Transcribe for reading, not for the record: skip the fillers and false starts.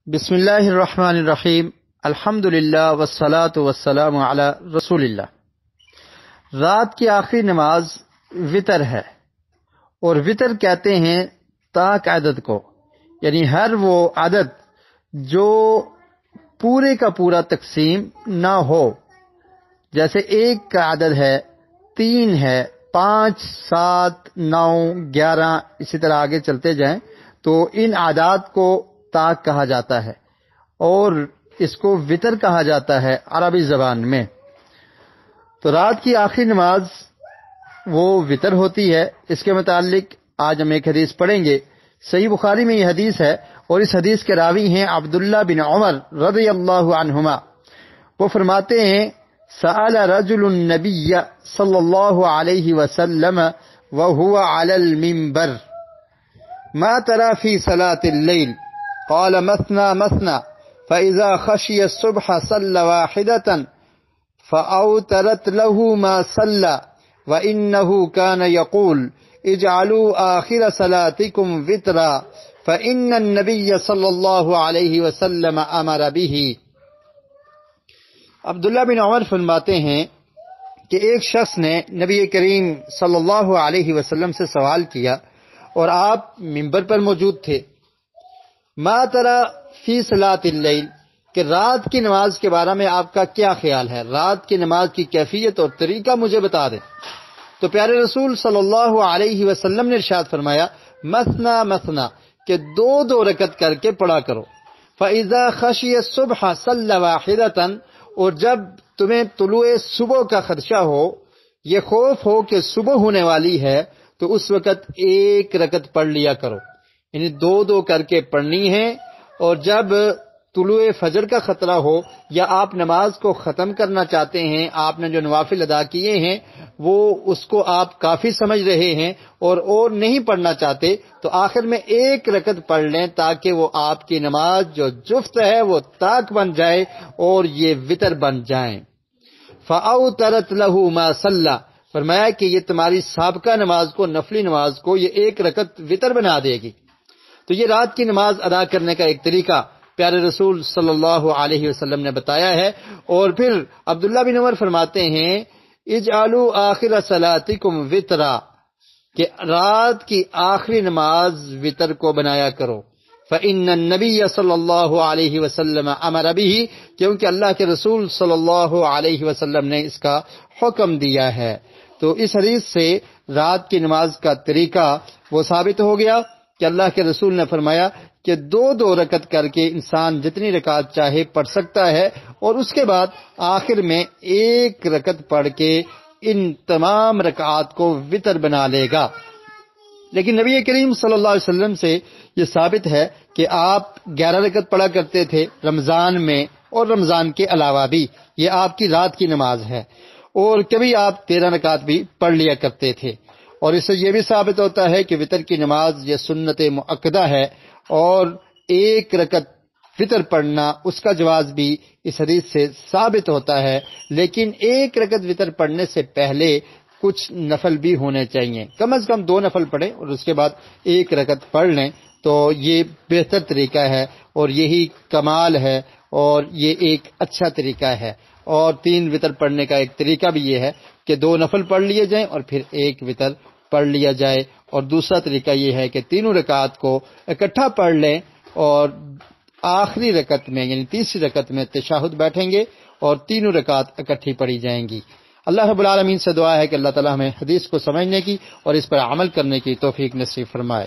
بسم اللہ الرحمن الرحیم، الحمدللہ والصلاة والسلام علی رسول اللہ۔ رات کی آخری نماز وتر ہے، اور وتر کہتے ہیں طاق عدد کو، یعنی ہر وہ عدد جو پورے کا پورا تقسیم نہ ہو، جیسے ایک کا عدد ہے، 3 ہے، 5، 7، 9، 11، اسی طرح آگے چلتے جائیں تو ان اعداد کو طاق کہا جاتا ہے، اور اس کو وتر کہا جاتا ہے عربی زبان میں۔ تو رات کی آخری نماز وہ وتر ہوتی ہے۔ اس کے متعلق آج ہم ایک حدیث پڑھیں گے۔ صحیح بخاری میں یہ حدیث ہے، اور اس حدیث کے راوی ہیں عبداللہ بن عمر رضی اللہ عنہما۔ وہ فرماتے ہیں، سأل رجل النبی صلی اللہ علیہ وسلم وهو على المنبر ما ترى في صلاة الليل؟ قال مثنى مثنى، فإذا خشي الصبح صلى واحدة فأوترت له ما صلى، وإنه كان يقول اجعلوا آخر صلاتكم وترا، فإن النبي صلى الله عليه وسلم أمر به۔ عبداللہ بن عمر فرماتے ہیں کہ ایک شخص نے نبی کریم صلی اللہ علیہ وسلم سے سوال کیا، اور آپ منبر پر موجود تھے۔ ما ترى فی صلاۃ اللیل، کہ رات کی نماز کے بارے میں آپ کا کیا خیال ہے، رات کی نماز کی کیفیت اور طریقہ مجھے بتا دیں۔ تو پیارے رسول صلی اللہ علیہ وسلم نے ارشاد فرمایا، مثنا مثنا، کہ 2 رکعت کر کے پڑھا کرو۔ فَإِذَا خَشِيَ الصُّبْحَ صَلَّ وَاحِدَةً، اور جب تمہیں طلوع صبح کا خدشہ ہو، یہ خوف ہو کہ صبح ہونے والی ہے، تو اس وقت 1 رکعت پڑھ لیا کرو، یعنی 2 کر کے پڑھنی ہے۔ اور جب طلوع فجر کا خطرہ ہو، یا آپ نماز کو ختم کرنا چاہتے ہیں، آپ نے جو نوافل ادا کیے ہیں وہ اس کو آپ کافی سمجھ رہے ہیں اور نہیں پڑھنا چاہتے، تو آخر میں 1 رکعت پڑھ لیں، تاکہ وہ آپ کی نماز جو جفت ہے وہ طاق بن جائے اور یہ وتر بن جائیں۔ فَأَوْتَرَتْ لَهُ مَا صَلَّى، فرمایا کہ یہ تمہاری سابقہ نماز کو، نفلی نماز کو، یہ 1 رکعت وتر بنا دے گی۔ تو یہ رات کی نماز ادا کرنے کا ایک طریقہ پیارے رسول صلی اللہ علیہ وسلم نے بتایا ہے۔ اور پھر عبداللہ بن عمر فرماتے ہیں، اجعلوا آخر صلاتکم وترا، کہ رات کی آخری نماز وتر کو بنایا کرو۔ فإن النبی صلی اللہ علیہ وسلم امر به، کیونکہ اللہ کے رسول صلی اللہ علیہ وسلم نے اس کا حکم دیا ہے۔ تو اس حدیث سے رات کی نماز کا طریقہ وہ ثابت ہو گیا کہ اللہ کے رسول نے فرمایا کہ 2 رکعت کر کے انسان جتنی رکعت چاہے پڑھ سکتا ہے، اور اس کے بعد آخر میں 1 رکعت پڑھ کے ان تمام رکعات کو وتر بنا لے گا۔ لیکن نبی کریم صلی اللہ علیہ وسلم سے یہ ثابت ہے کہ آپ 11 رکعت پڑھا کرتے تھے رمضان میں، اور رمضان کے علاوہ بھی، یہ آپ کی رات کی نماز ہے۔ اور کبھی آپ 13 رکعت بھی پڑھ لیا کرتے تھے۔ اور اس سے یہ بھی ثابت ہوتا ہے کہ وتر کی نماز یہ سنت مؤکدہ ہے، اور 1 رکعت وتر پڑھنا اس کا جواز بھی اس حدیث سے ثابت ہوتا ہے۔ لیکن 1 رکعت وتر پڑھنے سے پہلے کچھ نفل بھی ہونے چاہیے، کم از کم 2 نفل پڑھیں اور اس کے بعد 1 رکعت پڑھ لیں، تو یہ بہتر طریقہ ہے، اور یہی کمال ہے، اور یہ ایک اچھا طریقہ ہے۔ اور 3 وتر پڑھنے کا ایک طریقہ بھی یہ ہے کہ 2 نفل پڑھ لیے جائیں اور پھر 1 وتر پڑھ لیا جائے۔ اور دوسرا طریقہ یہ ہے کہ 3 رکعات کو اکٹھا پڑھ لیں، اور آخری رکعت میں یعنی تیسری رکعت میں تشہد بیٹھیں گے، اور 3 رکعات اکٹھی پڑھی جائیں گی۔ اللہ رب العالمین سے دعا ہے کہ اللہ تعالی ہمیں حدیث کو سمجھنے کی اور اس پر عمل کرنے کی توفیق نصیب فرمائے۔